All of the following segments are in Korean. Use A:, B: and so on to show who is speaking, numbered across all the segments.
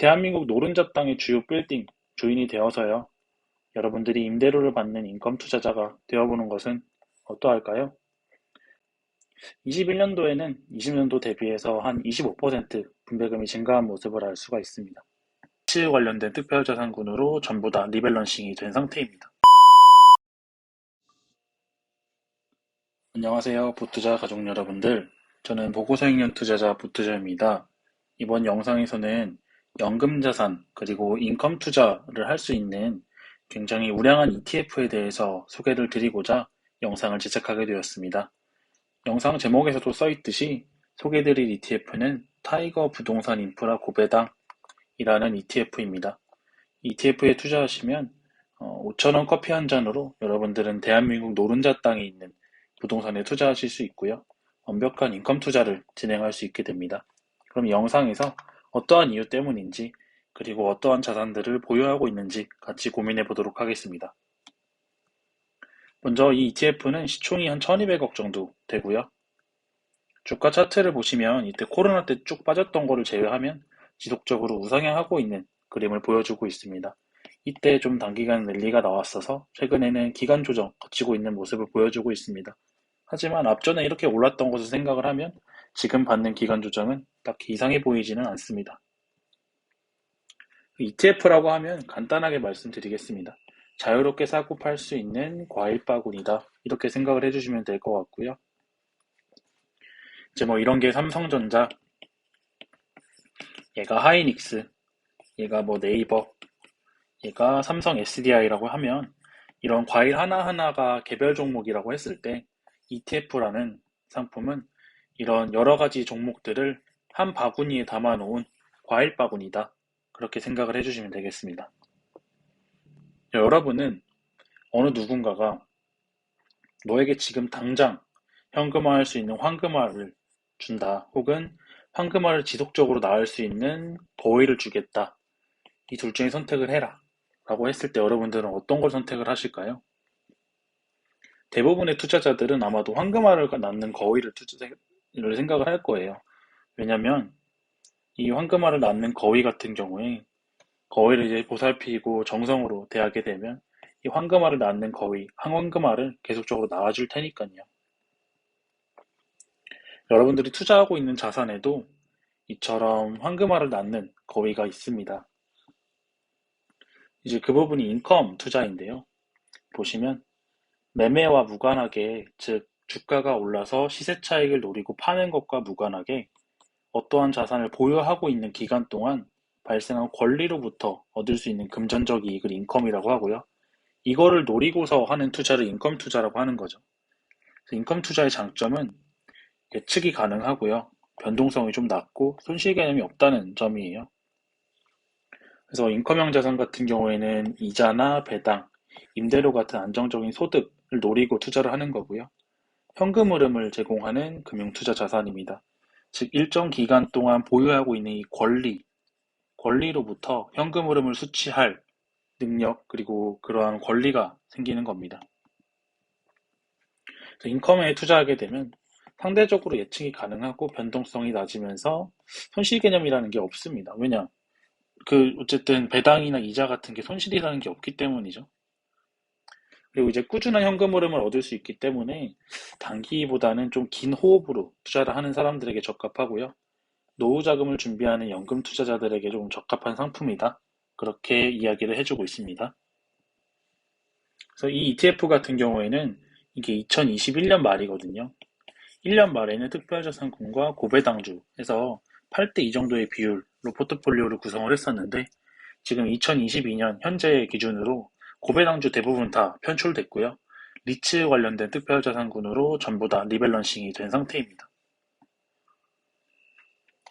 A: 대한민국 노른자 땅의 주요 빌딩 주인이 되어서요. 여러분들이 임대료를 받는 인컴 투자자가 되어보는 것은 어떠할까요? 21년도에는 20년도 대비해서 한 25% 분배금이 증가한 모습을 알 수가 있습니다. 가치 관련된 특별자산군으로 전부 다 리밸런싱이 된 상태입니다. 안녕하세요, 보투자 가족 여러분들. 저는 보고서익년 투자자 보투자입니다. 이번 영상에서는 연금자산 그리고 인컴 투자를 할 수 있는 굉장히 우량한 ETF에 대해서 소개를 드리고자 영상을 제작하게 되었습니다. 영상 제목에서도 써있듯이 소개드릴 ETF는 타이거 부동산 인프라 고배당이라는 ETF입니다. ETF에 투자하시면 5,000원 커피 한 잔으로 여러분들은 대한민국 노른자 땅에 있는 부동산에 투자하실 수 있고요. 완벽한 인컴 투자를 진행할 수 있게 됩니다. 그럼 영상에서 어떠한 이유 때문인지 그리고 어떠한 자산들을 보유하고 있는지 같이 고민해 보도록 하겠습니다. 먼저 이 ETF는 시총이 한 1200억 정도 되고요. 주가 차트를 보시면 이때 코로나 때 쭉 빠졌던 거를 제외하면 지속적으로 우상향하고 있는 그림을 보여주고 있습니다. 이때 좀 단기간 랠리가 나왔어서 최근에는 기간 조정 거치고 있는 모습을 보여주고 있습니다. 하지만 앞전에 이렇게 올랐던 것을 생각을 하면 지금 받는 기간 조정은 딱히 이상해 보이지는 않습니다. ETF라고 하면 간단하게 말씀드리겠습니다. 자유롭게 사고 팔 수 있는 과일 바구니다. 이렇게 생각을 해주시면 될 것 같고요. 이제 뭐 이런 게 삼성전자, 얘가 하이닉스, 얘가 뭐 네이버, 얘가 삼성 SDI라고 하면 이런 과일 하나하나가 개별 종목이라고 했을 때 ETF라는 상품은 이런 여러 가지 종목들을 한 바구니에 담아 놓은 과일 바구니다. 그렇게 생각을 해주시면 되겠습니다. 여러분은 어느 누군가가 너에게 지금 당장 현금화할 수 있는 황금화를 준다. 혹은 황금화를 지속적으로 낳을 수 있는 거위를 주겠다. 이 둘 중에 선택을 해라. 라고 했을 때 여러분들은 어떤 걸 선택을 하실까요? 대부분의 투자자들은 아마도 황금알을 낳는 거위를 생각을 할 거예요. 왜냐면 이 황금알을 낳는 거위 같은 경우에 거위를 이제 보살피고 정성으로 대하게 되면 이 황금알을 낳는 거위, 황금알을 계속적으로 낳아줄 테니까요. 여러분들이 투자하고 있는 자산에도 이처럼 황금알을 낳는 거위가 있습니다. 이제 그 부분이 인컴 투자인데요. 보시면 매매와 무관하게, 즉 주가가 올라서 시세 차익을 노리고 파는 것과 무관하게 어떠한 자산을 보유하고 있는 기간 동안 발생한 권리로부터 얻을 수 있는 금전적 이익을 인컴이라고 하고요. 이거를 노리고서 하는 투자를 인컴 투자라고 하는 거죠. 인컴 투자의 장점은 예측이 가능하고요. 변동성이 좀 낮고 손실 개념이 없다는 점이에요. 그래서 인컴형 자산 같은 경우에는 이자나 배당, 임대료 같은 안정적인 소득을 노리고 투자를 하는 거고요. 현금 흐름을 제공하는 금융투자 자산입니다. 즉 일정 기간 동안 보유하고 있는 이 권리로부터 현금 흐름을 수취할 능력 그리고 그러한 권리가 생기는 겁니다. 인컴에 투자하게 되면 상대적으로 예측이 가능하고 변동성이 낮으면서 손실 개념이라는 게 없습니다. 왜냐? 어쨌든 배당이나 이자 같은 게 손실이라는 게 없기 때문이죠. 그리고 이제 꾸준한 현금 흐름을 얻을 수 있기 때문에 단기보다는 좀 긴 호흡으로 투자를 하는 사람들에게 적합하고요. 노후 자금을 준비하는 연금 투자자들에게 좀 적합한 상품이다. 그렇게 이야기를 해주고 있습니다. 그래서 이 ETF 같은 경우에는 이게 2021년 말이거든요. 1년 말에는 특별자산군과 고배당주 해서 8대 2 정도의 비율로 포트폴리오를 구성을 했었는데 지금 2022년 현재 기준으로 고배당주 대부분 다 편출됐고요. 리츠 관련된 특별자산군으로 전부 다 리밸런싱이 된 상태입니다.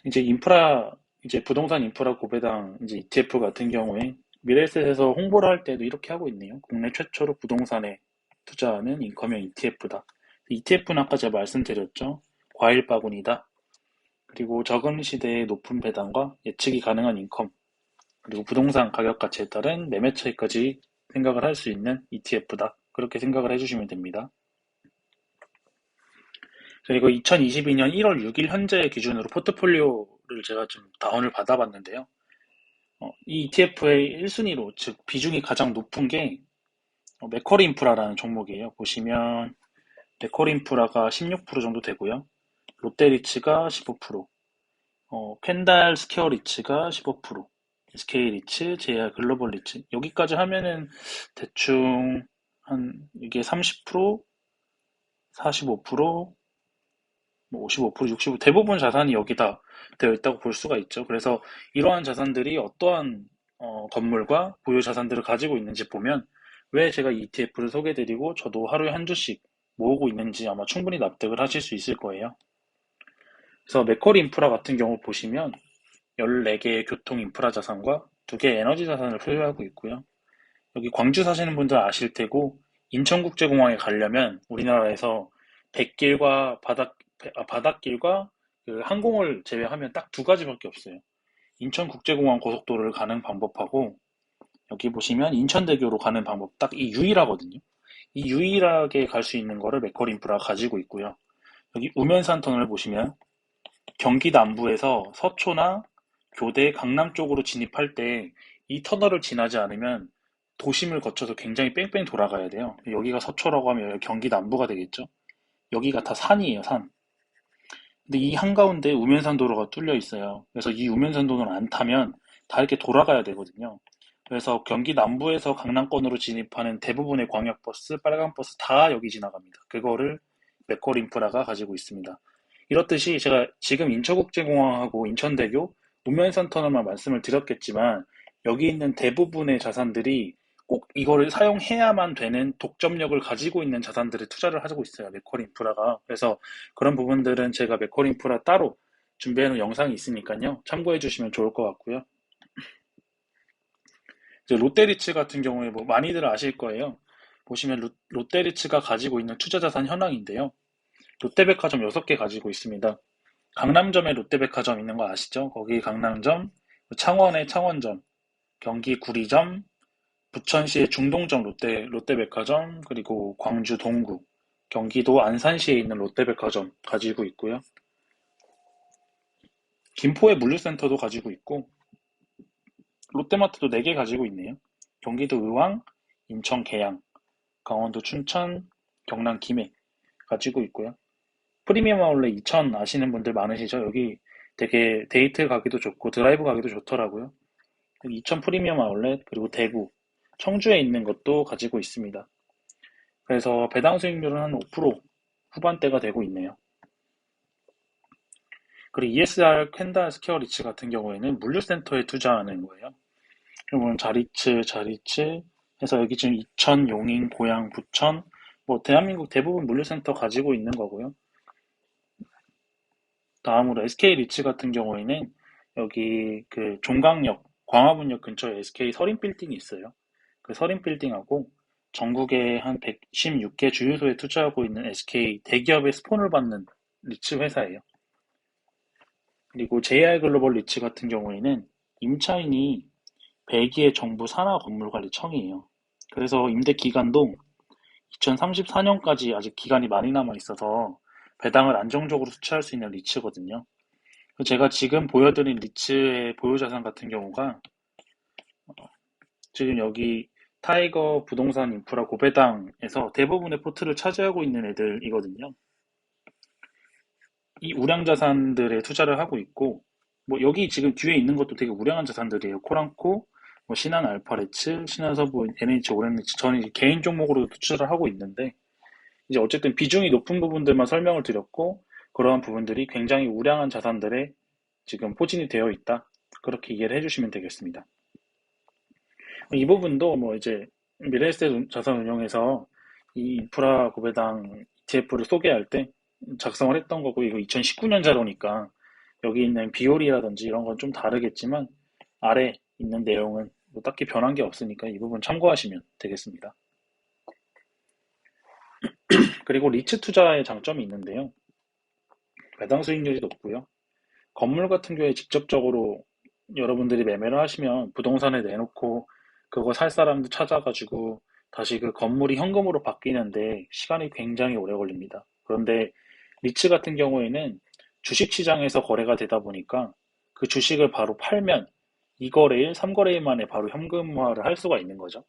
A: 이제 부동산 인프라 고배당 이제 ETF 같은 경우에 미래에셋에서 홍보를 할 때도 이렇게 하고 있네요. 국내 최초로 부동산에 투자하는 인컴형 ETF다. ETF는 아까 제가 말씀드렸죠. 과일 바구니다. 그리고 적은 시대의 높은 배당과 예측이 가능한 인컴, 그리고 부동산 가격 가치에 따른 매매 차익까지 생각을 할 수 있는 ETF다. 그렇게 생각을 해주시면 됩니다. 그리고 2022년 1월 6일 현재 기준으로 포트폴리오를 제가 좀 다운을 받아봤는데요. 이 ETF의 1순위로, 즉 비중이 가장 높은 게 맥쿼리 인프라라는 종목이에요. 보시면 맥쿼리 인프라가 16% 정도 되고요. 롯데리츠가 15%, 캔달 스퀘어 리츠가 15%, SK 리츠, JR 글로벌 리츠 여기까지 하면은 대충 한 이게 30%, 45%, 뭐 55%, 65% 대부분 자산이 여기다 되어 있다고 볼 수가 있죠. 그래서 이러한 자산들이 어떠한 건물과 보유 자산들을 가지고 있는지 보면 왜 제가 ETF를 소개드리고 저도 하루에 한 주씩 모으고 있는지 아마 충분히 납득을 하실 수 있을 거예요. 그래서 맥쿼리 인프라 같은 경우 보시면 14개의 교통 인프라 자산과 2개의 에너지 자산을 소유하고 있고요. 여기 광주 사시는 분들 아실 테고 인천국제공항에 가려면 우리나라에서 백길과 바닷길과 그 항공을 제외하면 딱 두 가지밖에 없어요. 인천국제공항 고속도로를 가는 방법하고 여기 보시면 인천대교로 가는 방법 딱 이 유일하거든요. 이 유일하게 갈 수 있는 거를 맥쿼리 인프라가 가지고 있고요. 여기 우면산 터널을 보시면 경기 남부에서 서초나 교대, 강남 쪽으로 진입할 때 이 터널을 지나지 않으면 도심을 거쳐서 굉장히 뺑뺑 돌아가야 돼요. 여기가 서초라고 하면 여기 경기 남부가 되겠죠. 여기가 다 산이에요, 산. 근데 이 한가운데 우면산 도로가 뚫려 있어요. 그래서 이 우면산 도로를 안 타면 다 이렇게 돌아가야 되거든요. 그래서 경기 남부에서 강남권으로 진입하는 대부분의 광역버스, 빨간버스 다 여기 지나갑니다. 그거를 맥쿼리 인프라가 가지고 있습니다. 이렇듯이 제가 지금 인천국제공항하고 인천대교, 우면산 터널만 말씀을 드렸겠지만 여기 있는 대부분의 자산들이 꼭 이거를 사용해야만 되는 독점력을 가지고 있는 자산들에 투자를 하고 있어요. 맥쿼리 인프라가. 그래서 그런 부분들은 제가 맥쿼리 인프라 따로 준비해 놓은 영상이 있으니까요. 참고해 주시면 좋을 것 같고요. 이제 롯데리츠 같은 경우에 뭐 많이들 아실 거예요. 보시면 롯데리츠가 가지고 있는 투자자산 현황인데요. 롯데백화점 6개 가지고 있습니다. 강남점에 롯데백화점 있는 거 아시죠? 거기 강남점, 창원에 창원점, 경기 구리점, 부천시의 중동점 롯데백화점, 그리고 광주 동구, 경기도 안산시에 있는 롯데백화점 가지고 있고요. 김포의 물류센터도 가지고 있고, 롯데마트도 4개 가지고 있네요. 경기도 의왕, 인천 계양, 강원도 춘천, 경남 김해 가지고 있고요. 프리미엄 아울렛 이천 아시는 분들 많으시죠? 여기 되게 데이트 가기도 좋고 드라이브 가기도 좋더라고요. 여기 이천 프리미엄 아울렛 그리고 대구, 청주에 있는 것도 가지고 있습니다. 그래서 배당 수익률은 한 5% 후반대가 되고 있네요. 그리고 ESR 캔다 스퀘어 리츠 같은 경우에는 물류센터에 투자하는 거예요. 그러면 자리츠 해서 여기 지금 이천, 용인, 고양, 부천 뭐 대한민국 대부분 물류센터 가지고 있는 거고요. 다음으로 SK 리츠 같은 경우에는 여기 그 종강역, 광화문역 근처에 SK 서린 빌딩이 있어요. 그 서린 빌딩하고 전국에 한 116개 주유소에 투자하고 있는 SK 대기업의 스폰을 받는 리츠 회사예요. 그리고 JR 글로벌 리츠 같은 경우에는 임차인이 벨기에 정부 산하건물관리청이에요. 그래서 임대 기간도 2034년까지 아직 기간이 많이 남아 있어서 배당을 안정적으로 수취할 수 있는 리츠거든요. 제가 지금 보여드린 리츠의 보유자산 같은 경우가 지금 여기 타이거 부동산 인프라 고배당에서 대부분의 포트를 차지하고 있는 애들이거든요. 이 우량 자산들에 투자를 하고 있고, 뭐 여기 지금 뒤에 있는 것도 되게 우량한 자산들이에요. 코랑코, 뭐 신한 알파레츠, 신한서부, NH 오렌지 저는 이제 개인 종목으로 투자를 하고 있는데 이제 어쨌든 비중이 높은 부분들만 설명을 드렸고 그러한 부분들이 굉장히 우량한 자산들에 지금 포진이 되어 있다. 그렇게 이해를 해주시면 되겠습니다. 이 부분도 뭐 이제 미래에셋 자산운용에서 이 인프라 고배당 ETF를 소개할 때 작성을 했던 거고 이거 2019년 자료니까 여기 있는 비율이라든지 이런 건 좀 다르겠지만 아래 있는 내용은 뭐 딱히 변한 게 없으니까 이 부분 참고하시면 되겠습니다. 그리고 리츠 투자의 장점이 있는데요. 배당 수익률이 높고요. 건물 같은 경우에 직접적으로 여러분들이 매매를 하시면 부동산에 내놓고 그거 살 사람도 찾아가지고 다시 그 건물이 현금으로 바뀌는데 시간이 굉장히 오래 걸립니다. 그런데 리츠 같은 경우에는 주식시장에서 거래가 되다 보니까 그 주식을 바로 팔면 2거래일, 3거래일 만에 바로 현금화를 할 수가 있는 거죠.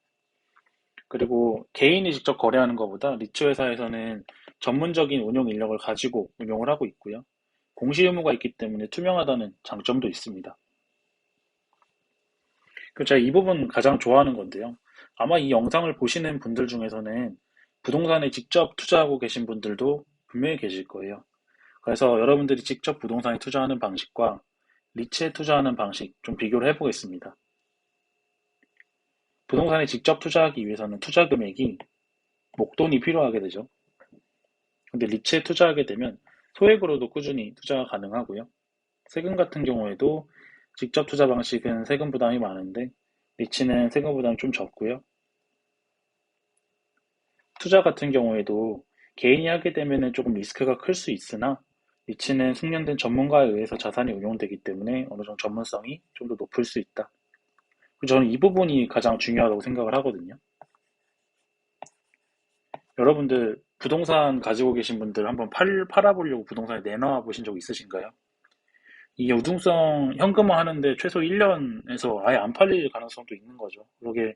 A: 그리고 개인이 직접 거래하는 것보다 리츠 회사에서는 전문적인 운용 인력을 가지고 운용을 하고 있고요. 공시 의무가 있기 때문에 투명하다는 장점도 있습니다. 그 제가 이 부분 가장 좋아하는 건데요. 아마 이 영상을 보시는 분들 중에서는 부동산에 직접 투자하고 계신 분들도 분명히 계실 거예요. 그래서 여러분들이 직접 부동산에 투자하는 방식과 리츠에 투자하는 방식 좀 비교를 해보겠습니다. 부동산에 직접 투자하기 위해서는 투자 금액이 목돈이 필요하게 되죠. 근데 리츠에 투자하게 되면 소액으로도 꾸준히 투자가 가능하고요. 세금 같은 경우에도 직접 투자 방식은 세금 부담이 많은데 리츠는 세금 부담이 좀 적고요. 투자 같은 경우에도 개인이 하게 되면 조금 리스크가 클 수 있으나 리츠는 숙련된 전문가에 의해서 자산이 운용되기 때문에 어느 정도 전문성이 좀 더 높을 수 있다. 저는 이 부분이 가장 중요하다고 생각을 하거든요. 여러분들 부동산 가지고 계신 분들 한번 팔아보려고 부동산에 내놔 보신 적 있으신가요? 이 유동성 현금화 하는데 최소 1년에서 아예 안 팔릴 가능성도 있는 거죠. 그러게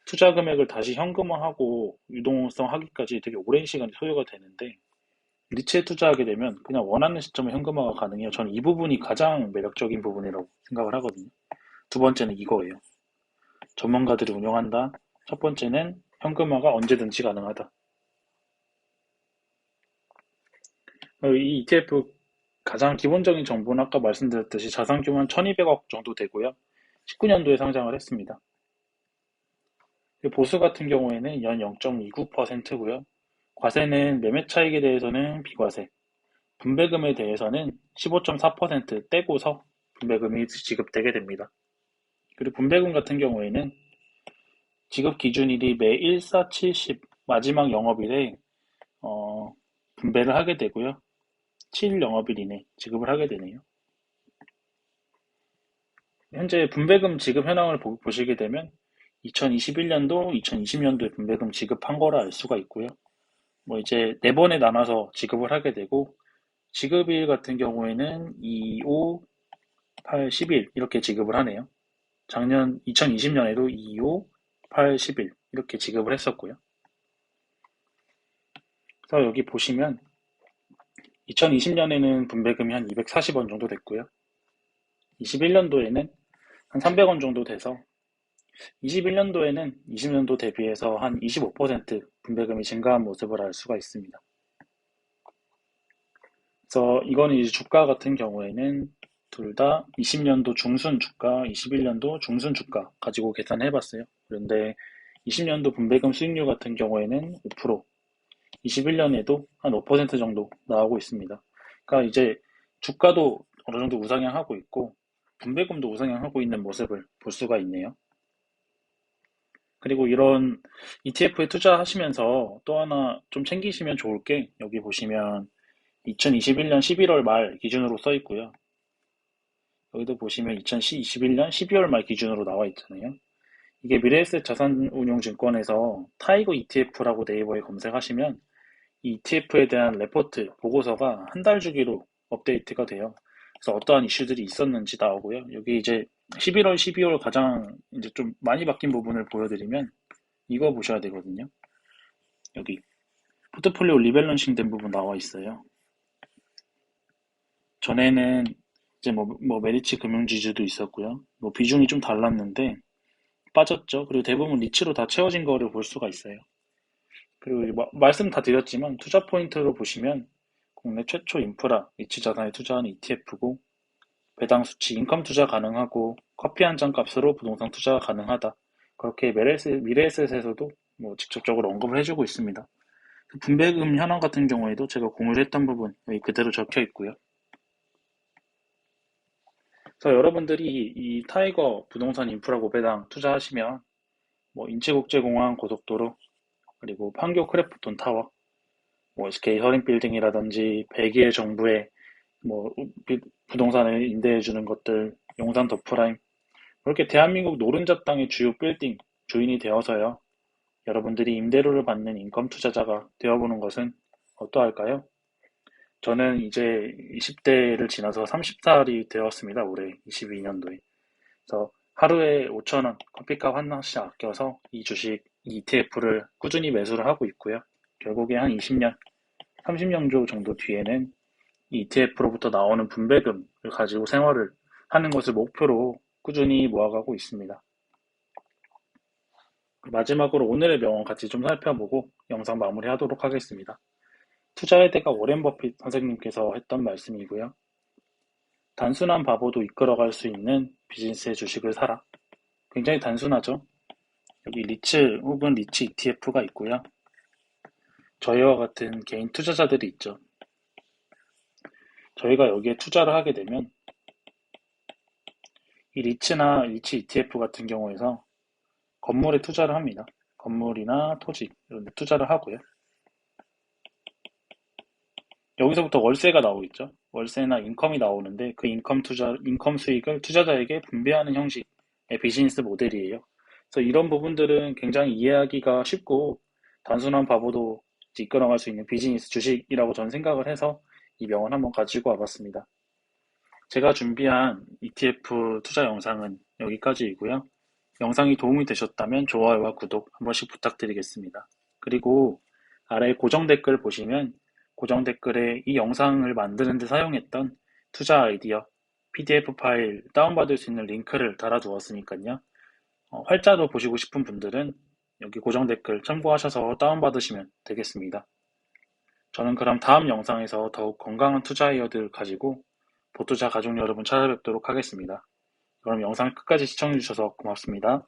A: 투자 금액을 다시 현금화하고 유동성 하기까지 되게 오랜 시간이 소요가 되는데 리츠에 투자하게 되면 그냥 원하는 시점에 현금화가 가능해요. 저는 이 부분이 가장 매력적인 부분이라고 생각을 하거든요. 두 번째는 이거예요. 전문가들이 운영한다. 첫 번째는 현금화가 언제든지 가능하다. 이 ETF 가장 기본적인 정보는 아까 말씀드렸듯이 자산 규모는 1200억 정도 되고요. 19년도에 상장을 했습니다. 보수 같은 경우에는 연 0.29%고요. 과세는 매매 차익에 대해서는 비과세, 분배금에 대해서는 15.4% 떼고서 분배금이 지급되게 됩니다. 그리고 분배금 같은 경우에는 지급 기준일이 매 1, 4, 70 마지막 영업일에 분배를 하게 되고요. 7일 영업일 이내 지급을 하게 되네요. 현재 분배금 지급 현황을 보시게 되면 2021년도, 2020년도에 분배금 지급한 거라 알 수가 있고요. 뭐 이제 네 번에 나눠서 지급을 하게 되고 지급일 같은 경우에는 2, 5, 8, 10일 이렇게 지급을 하네요. 작년 2020년에도 2, 5, 8, 10일 이렇게 지급을 했었고요. 그래서 여기 보시면 2020년에는 분배금이 한 240원 정도 됐고요. 21년도에는 한 300원 정도 돼서 21년도에는 20년도 대비해서 한 25% 분배금이 증가한 모습을 알 수가 있습니다. 그래서 이거는 이제 주가 같은 경우에는 둘 다 20년도 중순 주가, 21년도 중순 주가 가지고 계산해 봤어요. 그런데 20년도 분배금 수익률 같은 경우에는 5%, 21년에도 한 5% 정도 나오고 있습니다. 그러니까 이제 주가도 어느 정도 우상향하고 있고 분배금도 우상향하고 있는 모습을 볼 수가 있네요. 그리고 이런 ETF에 투자하시면서 또 하나 좀 챙기시면 좋을 게 여기 보시면 2021년 11월 말 기준으로 써 있고요. 여기도 보시면 2021년 12월 말 기준으로 나와 있잖아요. 이게 미래에셋 자산운용증권에서 타이거 ETF라고 네이버에 검색하시면 이 ETF에 대한 레포트, 보고서가 한 달 주기로 업데이트가 돼요. 그래서 어떠한 이슈들이 있었는지 나오고요. 여기 이제 11월, 12월 가장 이제 좀 많이 바뀐 부분을 보여드리면 이거 보셔야 되거든요. 여기 포트폴리오 리밸런싱 된 부분 나와 있어요. 전에는 이제 뭐 메리츠 금융지주도 있었고요. 뭐 비중이 좀 달랐는데 빠졌죠. 그리고 대부분 리츠로 다 채워진 거를 볼 수가 있어요. 그리고 말씀 다 드렸지만 투자 포인트로 보시면 국내 최초 인프라 리츠 자산에 투자하는 ETF고 배당 수치 인컴 투자 가능하고 커피 한 잔 값으로 부동산 투자가 가능하다. 그렇게 미래에셋에서도 뭐 직접적으로 언급을 해주고 있습니다. 분배금 현황 같은 경우에도 제가 공유를 했던 부분 여기 그대로 적혀 있고요. 그래서 여러분들이 이 타이거 부동산 인프라 고배당 투자하시면 뭐 인체국제공항 고속도로 그리고 판교 크래프톤 타워 뭐 SK 서린빌딩이라든지 백일 정부의 뭐 부동산을 임대해 주는 것들 용산 더프라임 그렇게 대한민국 노른자 땅의 주요 빌딩 주인이 되어서요. 여러분들이 임대료를 받는 인컴 투자자가 되어보는 것은 어떠할까요? 저는 이제 20대를 지나서 30살이 되었습니다. 올해 22년도에. 그래서 하루에 5,000원 커피값 하나씩 아껴서 이 주식, 이 ETF를 꾸준히 매수를 하고 있고요. 결국에 한 20년, 30년 정도 뒤에는 이 ETF로부터 나오는 분배금을 가지고 생활을 하는 것을 목표로 꾸준히 모아가고 있습니다. 마지막으로 오늘의 명언 같이 좀 살펴보고 영상 마무리하도록 하겠습니다. 투자의 대가 워렌 버핏 선생님께서 했던 말씀이고요. 단순한 바보도 이끌어갈 수 있는 비즈니스의 주식을 사라. 굉장히 단순하죠? 여기 리츠 혹은 리츠 ETF가 있고요. 저희와 같은 개인 투자자들이 있죠. 저희가 여기에 투자를 하게 되면 이 리츠나 리츠 ETF 같은 경우에서 건물에 투자를 합니다. 건물이나 토지 이런 데 투자를 하고요. 여기서부터 월세가 나오겠죠. 월세나 인컴이 나오는데 그 인컴 수익을 투자자에게 분배하는 형식의 비즈니스 모델이에요. 그래서 이런 부분들은 굉장히 이해하기가 쉽고 단순한 바보도 이끌어갈 수 있는 비즈니스 주식이라고 저는 생각을 해서 이 명언 한번 가지고 와봤습니다. 제가 준비한 ETF 투자 영상은 여기까지이고요. 영상이 도움이 되셨다면 좋아요와 구독 한 번씩 부탁드리겠습니다. 그리고 아래 고정 댓글 보시면 고정 댓글에 이 영상을 만드는 데 사용했던 투자 아이디어, PDF 파일 다운받을 수 있는 링크를 달아두었으니까요. 활자로 보시고 싶은 분들은 여기 고정 댓글 참고하셔서 다운받으시면 되겠습니다. 저는 그럼 다음 영상에서 더욱 건강한 투자 아이디어들 가지고 보투자 가족 여러분 찾아뵙도록 하겠습니다. 그럼 영상 끝까지 시청해주셔서 고맙습니다.